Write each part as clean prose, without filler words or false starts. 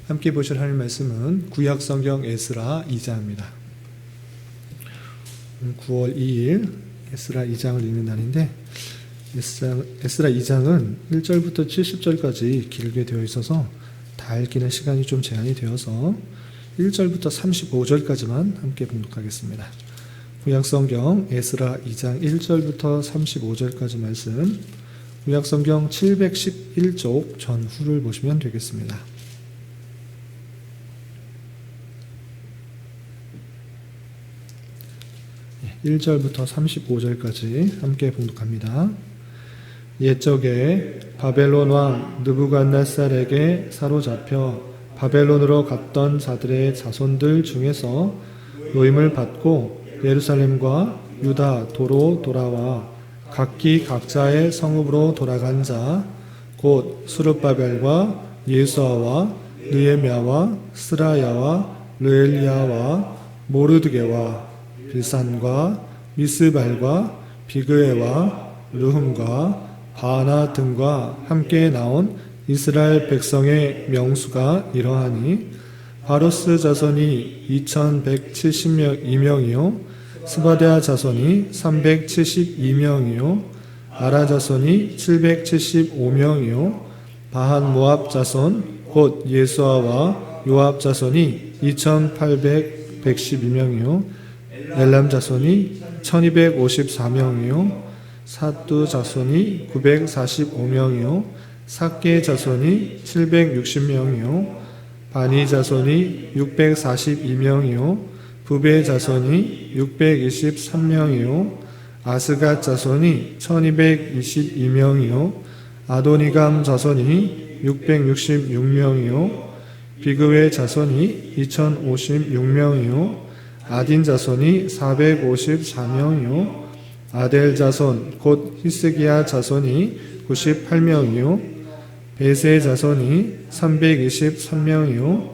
함께 보실 하나님 말씀은 구약성경 에스라 2장입니다. 9월 2일 에스라 2장을 읽는 날인데, 에스라 2장은 1절부터 70절까지 길게 되어 있어서 다 읽기는 시간이 좀 제한이 되어서 1절부터 35절까지만 함께 봉독하겠습니다. 구약성경 에스라 2장 1절부터 35절까지 말씀, 구약성경 711쪽 전후를 보시면 되겠습니다. 1절부터 35절까지 함께 봉독합니다. 옛적에 바벨론 왕 느부갓네살에게 사로잡혀 바벨론으로 갔던 자들의 자손들 중에서 노임을 받고 예루살렘과 유다 도로 돌아와 각기 각자의 성읍으로 돌아간 자, 곧 스룹바벨과 예수아와 느헤미야와 스라야와 르엘리야와 모르드게와 빌산과 미스발과 비그에와 르훔과 바나 등과 함께 나온 이스라엘 백성의 명수가 이러하니, 바로스 자손이 2172명이요 스바데아 자손이 372명이요 아라 자손이 775명이요 바한 모압 자손 곧 예수아와 요압 자손이 2812명이요 엘람 자손이 1254명이요 사두 자손이 945명이요 삭게 자손이 760명이요 바니 자손이 642명이요 부베 자손이 623명이요 아스갓 자손이 1222명이요 아도니감 자손이 666명이요 비그웨 자손이 2056명이요 아딘 자손이 454명이요 아델 자손 곧 히스기야 자손이 98명이요 베세 자손이 323명이요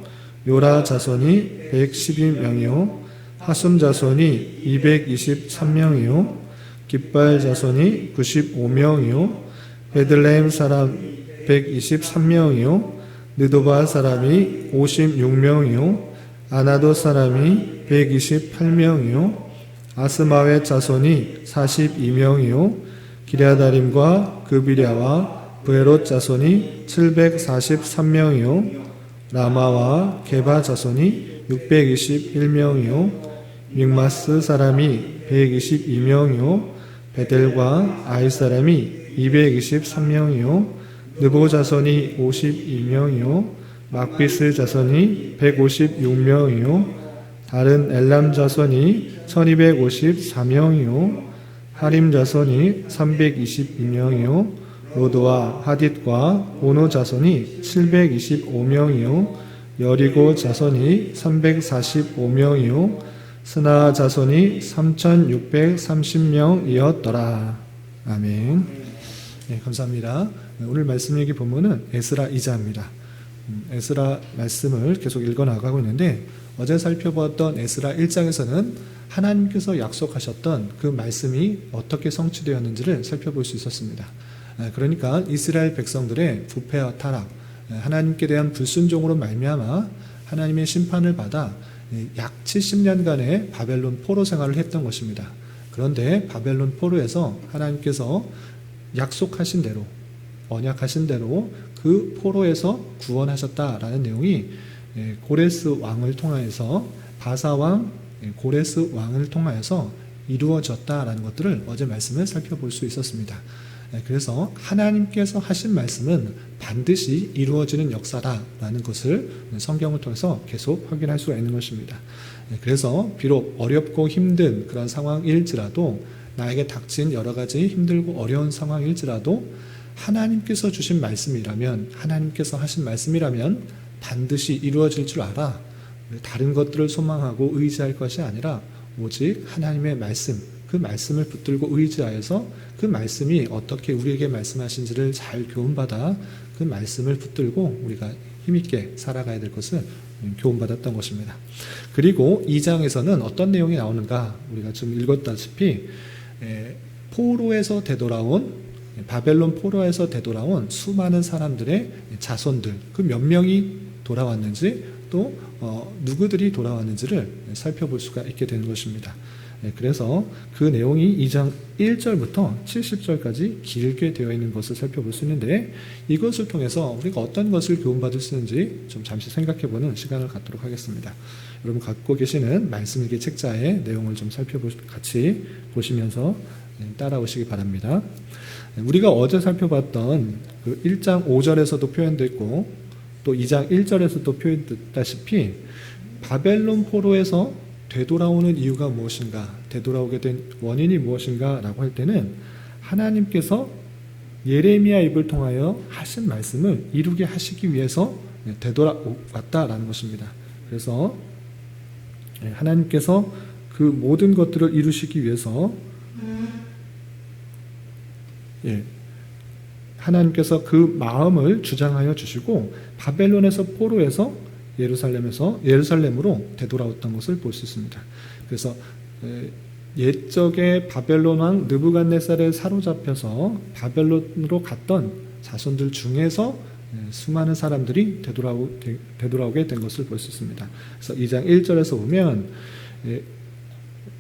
요라 자손이 112명이요 하숨 자손이 223명이요 깃발 자손이 95명이요 베들레헴 사람 123명이요 느도바 사람이 56명이요 아나도 사람이 128명이요 아스마웻 자손이 42명이요 기랴다림과 그비랴와 브에롯 자손이 743명이요 라마와 게바 자손이 621명이요 믹마스 사람이 122명이요 베델과 아이 사람이 223명이요 느보 자손이 52명이요 막비스 자손이 156명이요 다른 엘람 자손이 1254명이요 하림 자손이 322명이요 로드와 하딧과 오노 자손이 725명이요 여리고 자손이 345명이요 스나 자손이 3630명이었더라. 아멘. 네, 감사합니다. 오늘 말씀 얘기 본문은 에스라 2장입니다. 에스라 말씀을 계속 읽어나가고 있는데, 어제 살펴보았던 에스라 1장에서는 하나님께서 약속하셨던 그 말씀이 어떻게 성취되었는지를 살펴볼 수 있었습니다. 그러니까 이스라엘 백성들의 부패와 타락, 하나님께 대한 불순종으로 말미암아 하나님의 심판을 받아 약 70년간의 바벨론 포로 생활을 했던 것입니다. 그런데 바벨론 포로에서 하나님께서 약속하신 대로, 언약하신 대로 그 포로에서 구원하셨다라는 내용이 고레스 왕을 통하여서, 바사 왕 고레스 왕을 통하여서 이루어졌다라는 것들을 어제 말씀을 살펴볼 수 있었습니다. 그래서 하나님께서 하신 말씀은 반드시 이루어지는 역사다라는 것을 성경을 통해서 계속 확인할 수가 있는 것입니다. 그래서 비록 어렵고 힘든 그런 상황일지라도, 나에게 닥친 여러 가지 힘들고 어려운 상황일지라도 하나님께서 주신 말씀이라면, 하나님께서 하신 말씀이라면 반드시 이루어질 줄 알아. 다른 것들을 소망하고 의지할 것이 아니라 오직 하나님의 말씀, 그 말씀을 붙들고 의지하여서 그 말씀이 어떻게 우리에게 말씀하신지를 잘 교훈받아 그 말씀을 붙들고 우리가 힘있게 살아가야 될 것을 교훈받았던 것입니다. 그리고 2장에서는 어떤 내용이 나오는가, 우리가 지금 읽었다시피 포로에서 되돌아온, 바벨론 포로에서 되돌아온 수많은 사람들의 자손들, 그 몇 명이 돌아왔는지 또 누구들이 돌아왔는지를 살펴볼 수가 있게 되는 것입니다. 그래서 그 내용이 2장 1절부터 70절까지 길게 되어 있는 것을 살펴볼 수 있는데 이것을 통해서 우리가 어떤 것을 교훈받을 수 있는지 좀 잠시 생각해보는 시간을 갖도록 하겠습니다. 여러분 갖고 계시는 말씀일기 책자의 내용을 좀 같이 보시면서 따라오시기 바랍니다. 우리가 어제 살펴봤던 그 1장 5절에서도 표현됐고 또 2장 1절에서도 표현됐다시피 바벨론 포로에서 되돌아오는 이유가 무엇인가, 되돌아오게 된 원인이 무엇인가 라고 할 때는 하나님께서 예레미야 입을 통하여 하신 말씀을 이루게 하시기 위해서 되돌아왔다라는 것입니다. 그래서 하나님께서 그 모든 것들을 이루시기 위해서 하나님께서 그 마음을 주장하여 주시고 바벨론에서 포로에서 예루살렘으로 되돌아왔던 것을 볼 수 있습니다. 그래서 옛적에 바벨론 왕 느부갓네살에 사로잡혀서 바벨론으로 갔던 자손들 중에서 수많은 사람들이 되돌아오게 된 것을 볼 수 있습니다. 그래서 2장 1절에서 보면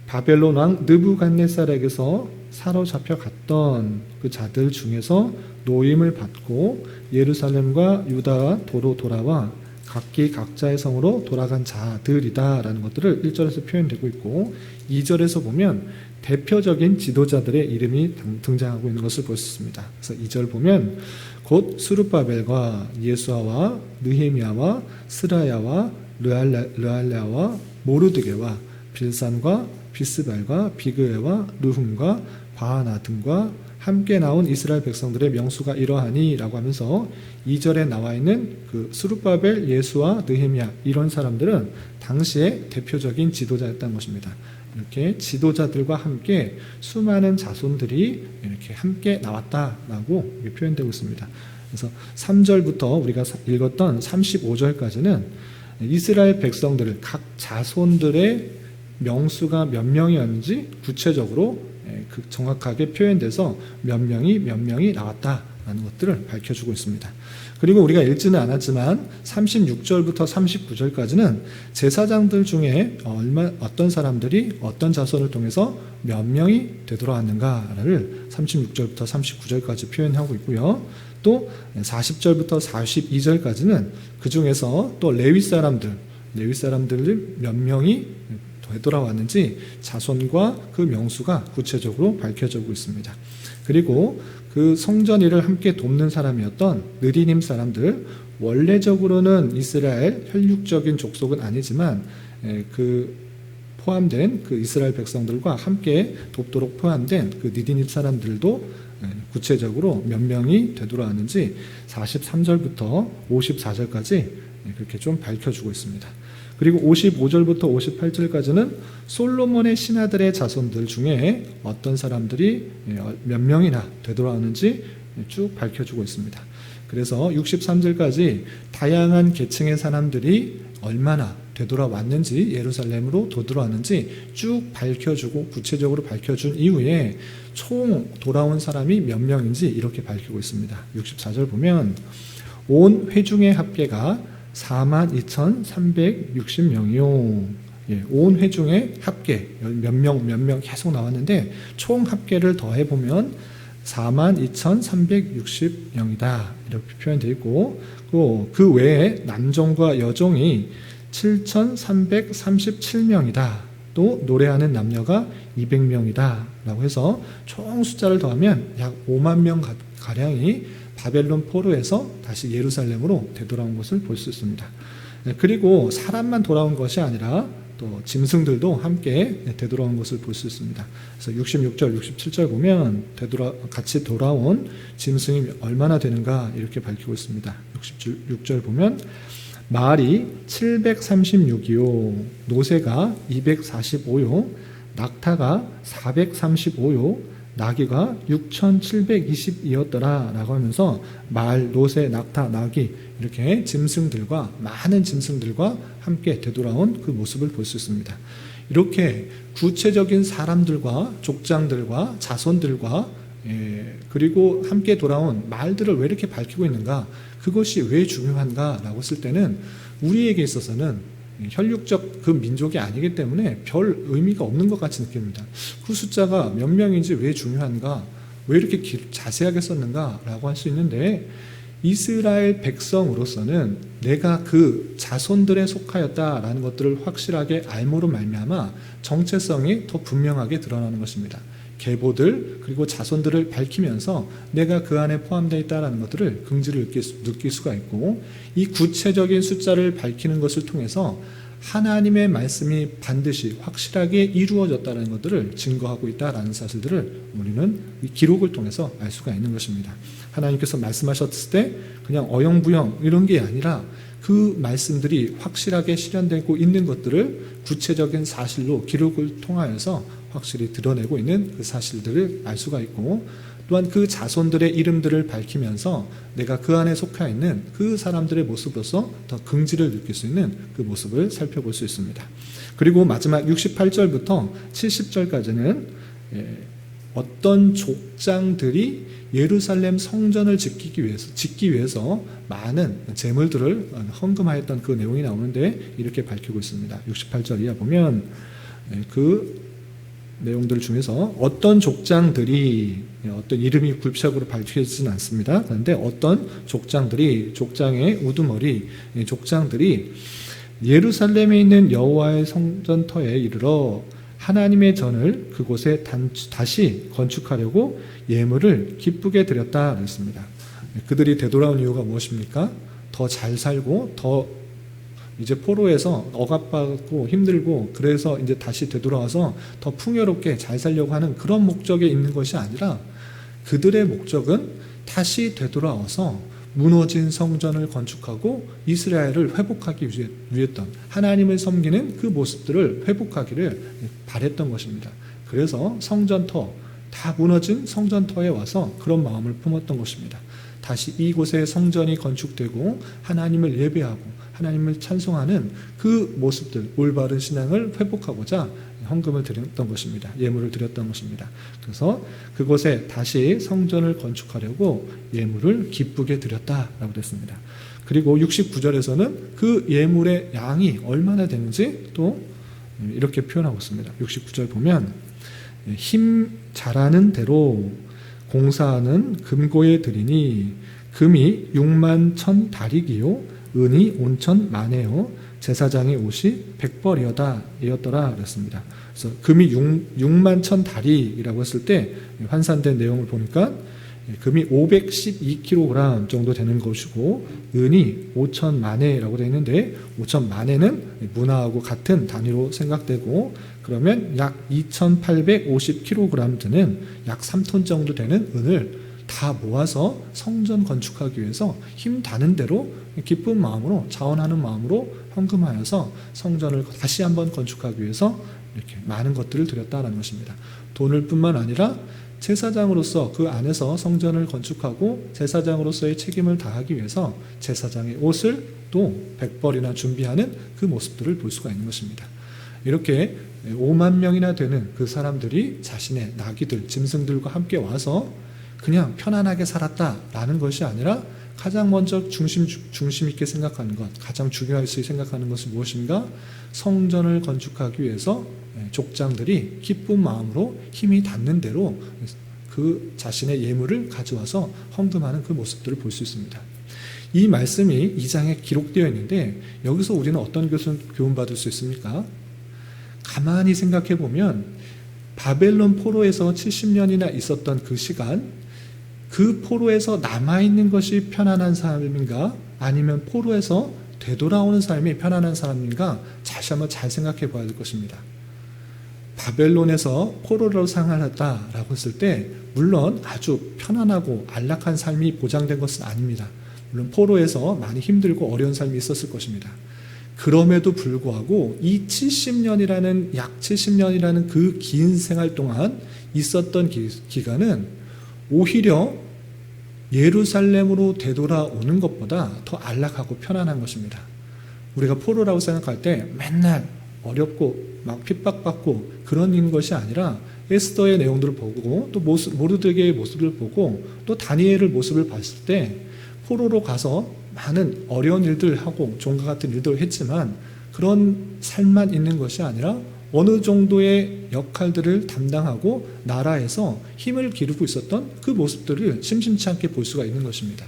바벨론 왕 느부갓네살에게서 사로잡혀 갔던 그 자들 중에서 노임을 받고 예루살렘과 유다와 도로 돌아와 각기 각자의 성으로 돌아간 자들이다라는 것들을 1절에서 표현되고 있고 2절에서 보면 대표적인 지도자들의 이름이 등장하고 있는 것을 볼 수 있습니다. 그래서 2절 보면 곧 스룹바벨과 예수아와 느헤미야와 스라야와 르알레아와 모르드게와 빌산과 비스발과 비그에와 르훔과 바하나 등과 함께 나온 이스라엘 백성들의 명수가 이러하니 라고 하면서 2절에 나와 있는 그 스룹바벨, 예수와 느헤미야 이런 사람들은 당시에 대표적인 지도자였다는 것입니다. 이렇게 지도자들과 함께 수많은 자손들이 이렇게 함께 나왔다라고 표현되고 있습니다. 그래서 3절부터 우리가 읽었던 35절까지는 이스라엘 백성들을 각 자손들의 명수가 몇 명이었는지 구체적으로 정확하게 표현돼서 몇 명이 나왔다라는 것들을 밝혀주고 있습니다. 그리고 우리가 읽지는 않았지만 36절부터 39절까지는 제사장들 중에 어떤 사람들이 어떤 자손을 통해서 몇 명이 되돌아왔는가를 36절부터 39절까지 표현하고 있고요. 또 40절부터 42절까지는 그 중에서 또 레위 사람들 몇 명이 되돌아왔는지 자손과 그 명수가 구체적으로 밝혀지고 있습니다. 그리고 그 성전 일을 함께 돕는 사람이었던 느리님 사람들, 원래적으로는 이스라엘 혈육적인 족속은 아니지만 그 포함된 그 이스라엘 백성들과 함께 돕도록 포함된 그 느리님 사람들도 구체적으로 몇 명이 되돌아왔는지 43절부터 54절까지 그렇게 좀 밝혀주고 있습니다. 그리고 55절부터 58절까지는 솔로몬의 신하들의 자손들 중에 어떤 사람들이 몇 명이나 되돌아오는지 쭉 밝혀주고 있습니다. 그래서 63절까지 다양한 계층의 사람들이 얼마나 되돌아왔는지, 예루살렘으로 되돌아왔는지 쭉 밝혀주고 구체적으로 밝혀준 이후에 총 돌아온 사람이 몇 명인지 이렇게 밝히고 있습니다. 64절 보면 온 회중의 합계가 42,360명이요. 온 회중의 합계 몇 명 계속 나왔는데 총 합계를 더해보면 42,360명이다 이렇게 표현되어 있고 그 외에 남종과 여종이 7,337명이다. 또 노래하는 남녀가 200명이다 라고 해서 총 숫자를 더하면 약 5만 명 가량이 바벨론 포로에서 다시 예루살렘으로 되돌아온 것을 볼 수 있습니다. 그리고 사람만 돌아온 것이 아니라 또 짐승들도 함께 되돌아온 것을 볼 수 있습니다. 그래서 66절, 67절 보면 같이 돌아온 짐승이 얼마나 되는가 이렇게 밝히고 있습니다. 66절 보면 말이 736이요, 노새가 245요, 낙타가 435요, 나귀가 6,720이었더라 라고 하면서 말, 노새, 낙타, 나귀 이렇게 짐승들과 많은 짐승들과 함께 되돌아온 그 모습을 볼 수 있습니다. 이렇게 구체적인 사람들과 족장들과 자손들과 그리고 함께 돌아온 말들을 왜 이렇게 밝히고 있는가? 그것이 왜 중요한가라고 했을 때는 우리에게 있어서는 혈육적 그 민족이 아니기 때문에 별 의미가 없는 것 같이 느낍니다. 그 숫자가 몇 명인지 왜 중요한가, 왜 이렇게 자세하게 썼는가라고 할 수 있는데, 이스라엘 백성으로서는 내가 그 자손들에 속하였다라는 것들을 확실하게 알므로 말미암아 정체성이 더 분명하게 드러나는 것입니다. 계보들 그리고 자손들을 밝히면서 내가 그 안에 포함되어 있다는 것들을 긍지를 느낄 수가 있고, 이 구체적인 숫자를 밝히는 것을 통해서 하나님의 말씀이 반드시 확실하게 이루어졌다는 것들을 증거하고 있다는 사실들을 우리는 이 기록을 통해서 알 수가 있는 것입니다. 하나님께서 말씀하셨을 때 그냥 어영부영 이런 게 아니라 그 말씀들이 확실하게 실현되고 있는 것들을 구체적인 사실로 기록을 통하여서 확실히 드러내고 있는 그 사실들을 알 수가 있고, 또한 그 자손들의 이름들을 밝히면서 내가 그 안에 속해 있는 그 사람들의 모습으로서 더 긍지를 느낄 수 있는 그 모습을 살펴볼 수 있습니다. 그리고 마지막 68절부터 70절까지는 어떤 족장들이 예루살렘 성전을 짓기 위해서 많은 재물들을 헌금하였던 그 내용이 나오는데, 이렇게 밝히고 있습니다. 68절 이하 보면 그 내용들 중에서 어떤 족장들이, 어떤 이름이 구체적으로 밝혀지진 않습니다. 그런데 어떤 족장들이, 족장의 우두머리 족장들이 예루살렘에 있는 여호와의 성전터에 이르러 하나님의 전을 그곳에 다시 건축하려고 예물을 기쁘게 드렸다 그랬습니다. 그들이 되돌아온 이유가 무엇입니까? 더 잘 살고 더 이제 포로에서 억압받고 힘들고, 그래서 이제 다시 되돌아와서 더 풍요롭게 잘 살려고 하는 그런 목적에 있는 것이 아니라, 그들의 목적은 다시 되돌아와서 무너진 성전을 건축하고 이스라엘을 회복하기 위했던, 하나님을 섬기는 그 모습들을 회복하기를 바랬던 것입니다. 그래서 성전터, 다 무너진 성전터에 와서 그런 마음을 품었던 것입니다. 다시 이곳에 성전이 건축되고 하나님을 예배하고 하나님을 찬송하는 그 모습들, 올바른 신앙을 회복하고자 헌금을 드렸던 것입니다. 예물을 드렸던 것입니다. 그래서 그곳에 다시 성전을 건축하려고 예물을 기쁘게 드렸다라고 됐습니다. 그리고 69절에서는 그 예물의 양이 얼마나 되는지 또 이렇게 표현하고 있습니다. 69절 보면 힘 잘하는 대로 공사하는 금고에 드리니 금이 6만 1천 다리기요 은이 5천 만에요 제사장의 옷이 100벌이었더라 그랬습니다. 그래서 금이 6만 1천 다리라고 했을 때 환산된 내용을 보니까 금이 512kg 정도 되는 것이고 은이 5천 만에라고 되어 있는데, 5천 만에는 문화하고 같은 단위로 생각되고, 그러면 약 2,850kg 드는 약 3톤 정도 되는 은을 다 모아서 성전 건축하기 위해서 힘 다는 대로 기쁜 마음으로, 자원하는 마음으로 헌금하여서 성전을 다시 한번 건축하기 위해서 이렇게 많은 것들을 드렸다는 것입니다. 돈을 뿐만 아니라 제사장으로서 그 안에서 성전을 건축하고 제사장으로서의 책임을 다하기 위해서 제사장의 옷을 또 100벌이나 준비하는 그 모습들을 볼 수가 있는 것입니다. 이렇게 5만 명이나 되는 그 사람들이 자신의 나귀들, 짐승들과 함께 와서 그냥 편안하게 살았다라는 것이 아니라, 가장 먼저 중심 있게 생각하는 것, 가장 중요할 수 생각하는 것은 무엇인가? 성전을 건축하기 위해서 족장들이 기쁜 마음으로 힘이 닿는 대로 그 자신의 예물을 가져와서 헌금하는 그 모습들을 볼 수 있습니다. 이 말씀이 2장에 기록되어 있는데, 여기서 우리는 어떤 교훈받을 수 있습니까? 가만히 생각해 보면 바벨론 포로에서 70년이나 있었던 그 시간, 그 포로에서 남아있는 것이 편안한 삶인가, 아니면 포로에서 되돌아오는 삶이 편안한 삶인가, 다시 한번 잘 생각해 봐야 될 것입니다. 바벨론에서 포로로 생활했다라고 했을 때 물론 아주 편안하고 안락한 삶이 보장된 것은 아닙니다. 물론 포로에서 많이 힘들고 어려운 삶이 있었을 것입니다. 그럼에도 불구하고 이 70년이라는, 약 70년이라는 그 긴 생활 동안 있었던 기간은 오히려 예루살렘으로 되돌아오는 것보다 더 안락하고 편안한 것입니다. 우리가 포로라고 생각할 때 맨날 어렵고 막 핍박받고 그런 것이 아니라, 에스더의 내용들을 보고 또 모르드게의 모습을 보고 또 다니엘의 모습을 봤을 때 포로로 가서 많은 어려운 일들을 하고 종과 같은 일들을 했지만 그런 삶만 있는 것이 아니라 어느 정도의 역할들을 담당하고 나라에서 힘을 기르고 있었던 그 모습들을 심심치 않게 볼 수가 있는 것입니다.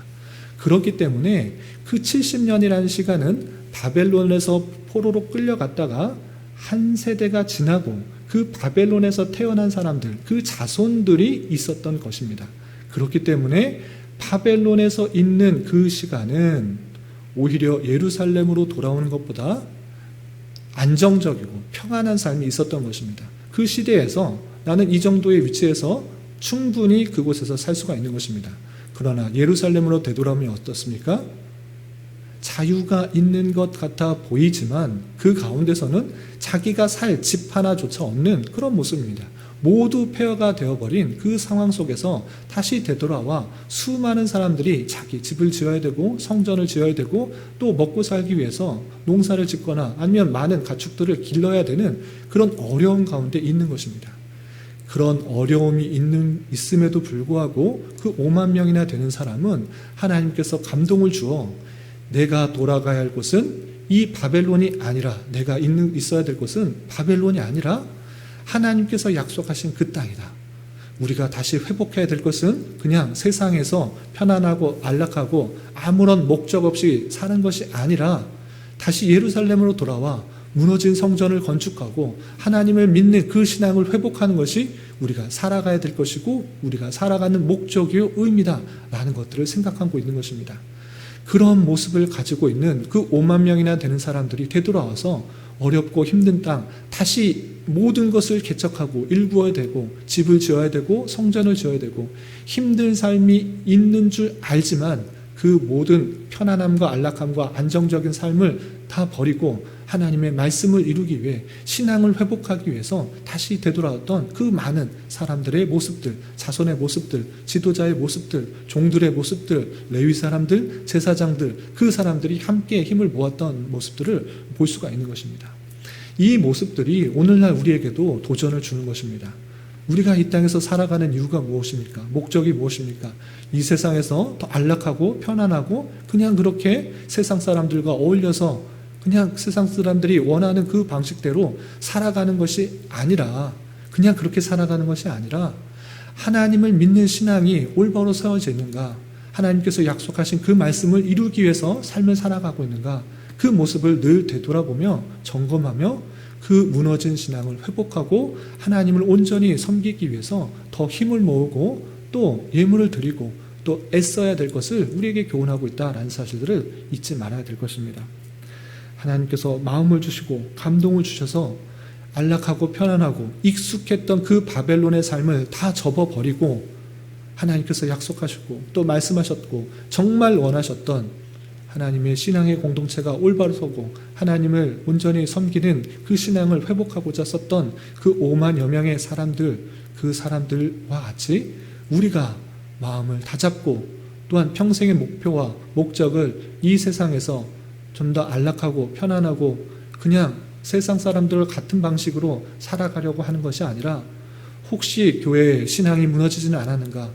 그렇기 때문에 그 70년이라는 시간은 바벨론에서 포로로 끌려갔다가 한 세대가 지나고 그 바벨론에서 태어난 사람들, 그 자손들이 있었던 것입니다. 그렇기 때문에 바벨론에서 있는 그 시간은 오히려 예루살렘으로 돌아오는 것보다 안정적이고 평안한 삶이 있었던 것입니다. 그 시대에서 나는 이 정도의 위치에서 충분히 그곳에서 살 수가 있는 것입니다. 그러나 예루살렘으로 되돌아오면 어떻습니까? 자유가 있는 것 같아 보이지만 그 가운데서는 자기가 살 집 하나조차 없는 그런 모습입니다. 모두 폐허가 되어버린 그 상황 속에서 다시 되돌아와 수많은 사람들이 자기 집을 지어야 되고 성전을 지어야 되고 또 먹고 살기 위해서 농사를 짓거나 아니면 많은 가축들을 길러야 되는 그런 어려움 가운데 있는 것입니다. 그런 어려움이 있음에도 불구하고 그 5만 명이나 되는 사람은 하나님께서 감동을 주어 내가 돌아가야 할 곳은 이 바벨론이 아니라 내가 있어야 될 곳은 바벨론이 아니라 하나님께서 약속하신 그 땅이다. 우리가 다시 회복해야 될 것은 그냥 세상에서 편안하고 안락하고 아무런 목적 없이 사는 것이 아니라 다시 예루살렘으로 돌아와 무너진 성전을 건축하고 하나님을 믿는 그 신앙을 회복하는 것이 우리가 살아가야 될 것이고 우리가 살아가는 목적이요 의미다 라는 것들을 생각하고 있는 것입니다. 그런 모습을 가지고 있는 그 5만 명이나 되는 사람들이 되돌아와서 어렵고 힘든 땅 다시 모든 것을 개척하고 일구어야 되고 집을 지어야 되고 성전을 지어야 되고 힘든 삶이 있는 줄 알지만 그 모든 편안함과 안락함과 안정적인 삶을 다 버리고 하나님의 말씀을 이루기 위해 신앙을 회복하기 위해서 다시 되돌아왔던 그 많은 사람들의 모습들, 자손의 모습들, 지도자의 모습들, 종들의 모습들, 레위 사람들, 제사장들, 그 사람들이 함께 힘을 모았던 모습들을 볼 수가 있는 것입니다. 이 모습들이 오늘날 우리에게도 도전을 주는 것입니다. 우리가 이 땅에서 살아가는 이유가 무엇입니까? 목적이 무엇입니까? 이 세상에서 더 안락하고 편안하고 그냥 그렇게 세상 사람들과 어울려서 그냥 세상 사람들이 원하는 그 방식대로 살아가는 것이 아니라 그냥 그렇게 살아가는 것이 아니라 하나님을 믿는 신앙이 올바로 세워져 있는가? 하나님께서 약속하신 그 말씀을 이루기 위해서 삶을 살아가고 있는가? 그 모습을 늘 되돌아보며 점검하며 그 무너진 신앙을 회복하고 하나님을 온전히 섬기기 위해서 더 힘을 모으고 또 예물을 드리고 또 애써야 될 것을 우리에게 교훈하고 있다라는 사실들을 잊지 말아야 될 것입니다. 하나님께서 마음을 주시고 감동을 주셔서 안락하고 편안하고 익숙했던 그 바벨론의 삶을 다 접어버리고 하나님께서 약속하셨고 또 말씀하셨고 정말 원하셨던 하나님의 신앙의 공동체가 올바로 서고 하나님을 온전히 섬기는 그 신앙을 회복하고자 썼던 그 5만여 명의 사람들, 그 사람들과 같이 우리가 마음을 다잡고 또한 평생의 목표와 목적을 이 세상에서 좀 더 안락하고 편안하고 그냥 세상 사람들과 같은 방식으로 살아가려고 하는 것이 아니라 혹시 교회의 신앙이 무너지지는 않았는가?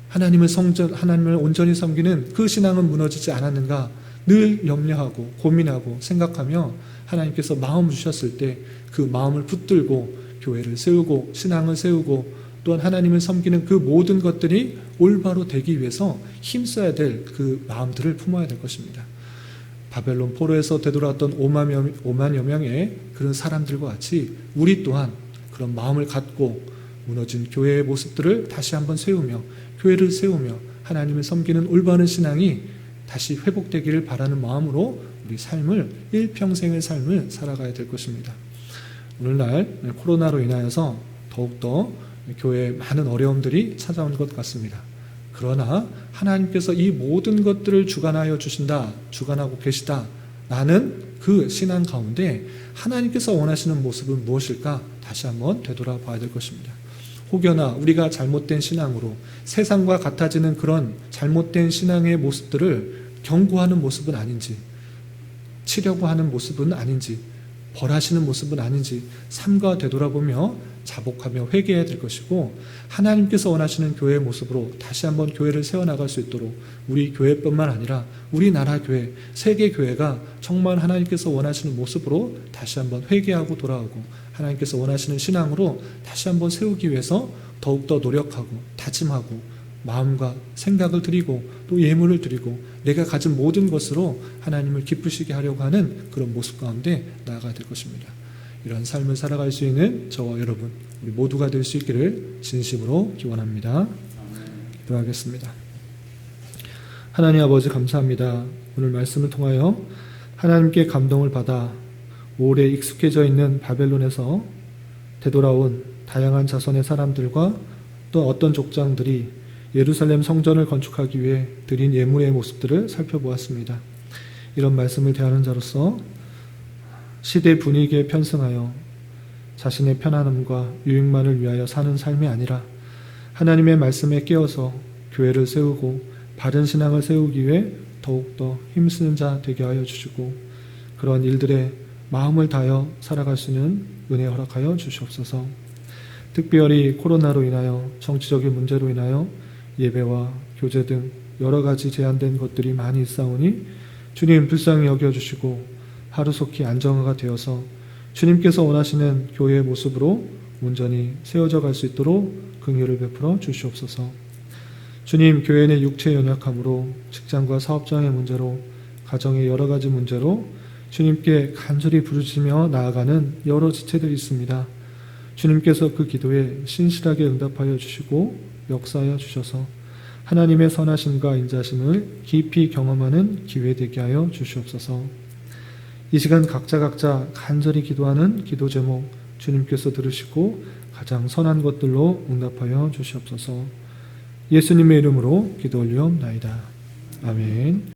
하나님을 온전히 섬기는 그 신앙은 무너지지 않았는가? 늘 염려하고 고민하고 생각하며 하나님께서 마음을 주셨을 때 그 마음을 붙들고 교회를 세우고 신앙을 세우고 또한 하나님을 섬기는 그 모든 것들이 올바로 되기 위해서 힘써야 될 그 마음들을 품어야 될 것입니다. 바벨론 포로에서 되돌아왔던 5만여 명의 그런 사람들과 같이 우리 또한 그런 마음을 갖고 무너진 교회의 모습들을 다시 한번 세우며 교회를 세우며 하나님을 섬기는 올바른 신앙이 다시 회복되기를 바라는 마음으로 우리 삶을 일평생의 삶을 살아가야 될 것입니다. 오늘날 코로나로 인하여서 더욱더 교회에 많은 어려움들이 찾아온 것 같습니다. 그러나 하나님께서 이 모든 것들을 주관하여 주신다, 주관하고 계시다 라는 그 신앙 가운데 하나님께서 원하시는 모습은 무엇일까? 다시 한번 되돌아봐야 될 것입니다. 혹여나 우리가 잘못된 신앙으로 세상과 같아지는 그런 잘못된 신앙의 모습들을 경고하는 모습은 아닌지, 치려고 하는 모습은 아닌지, 벌하시는 모습은 아닌지 삶과 되돌아보며 자복하며 회개해야 될 것이고, 하나님께서 원하시는 교회의 모습으로 다시 한번 교회를 세워나갈 수 있도록 우리 교회뿐만 아니라 우리나라 교회, 세계 교회가 정말 하나님께서 원하시는 모습으로 다시 한번 회개하고 돌아오고 하나님께서 원하시는 신앙으로 다시 한번 세우기 위해서 더욱더 노력하고 다짐하고 마음과 생각을 드리고 또 예물을 드리고 내가 가진 모든 것으로 하나님을 기쁘시게 하려고 하는 그런 모습 가운데 나아가야 될 것입니다. 이런 삶을 살아갈 수 있는 저와 여러분, 우리 모두가 될 수 있기를 진심으로 기원합니다. 기도하겠습니다. 하나님 아버지 감사합니다. 오늘 말씀을 통하여 하나님께 감동을 받아 오래 익숙해져 있는 바벨론에서 되돌아온 다양한 자손의 사람들과 또 어떤 족장들이 예루살렘 성전을 건축하기 위해 드린 예물의 모습들을 살펴보았습니다. 이런 말씀을 대하는 자로서 시대 분위기에 편승하여 자신의 편안함과 유익만을 위하여 사는 삶이 아니라 하나님의 말씀에 깨어서 교회를 세우고 바른 신앙을 세우기 위해 더욱더 힘쓰는 자 되게 하여 주시고, 그런 일들에 마음을 다하여 살아갈 수 있는 은혜 허락하여 주시옵소서. 특별히 코로나로 인하여 정치적인 문제로 인하여 예배와 교제 등 여러 가지 제한된 것들이 많이 있사오니 주님 불쌍히 여겨주시고 하루속히 안정화가 되어서 주님께서 원하시는 교회의 모습으로 온전히 세워져 갈 수 있도록 긍휼을 베풀어 주시옵소서. 주님, 교회의 육체 연약함으로 직장과 사업장의 문제로 가정의 여러 가지 문제로 주님께 간절히 부르짖으며 나아가는 여러 지체들이 있습니다. 주님께서 그 기도에 신실하게 응답하여 주시고 역사하여 주셔서 하나님의 선하심과 인자심을 깊이 경험하는 기회 되게 하여 주시옵소서. 이 시간 각자 간절히 기도하는 기도 제목 주님께서 들으시고 가장 선한 것들로 응답하여 주시옵소서. 예수님의 이름으로 기도 올리옵나이다. 아멘.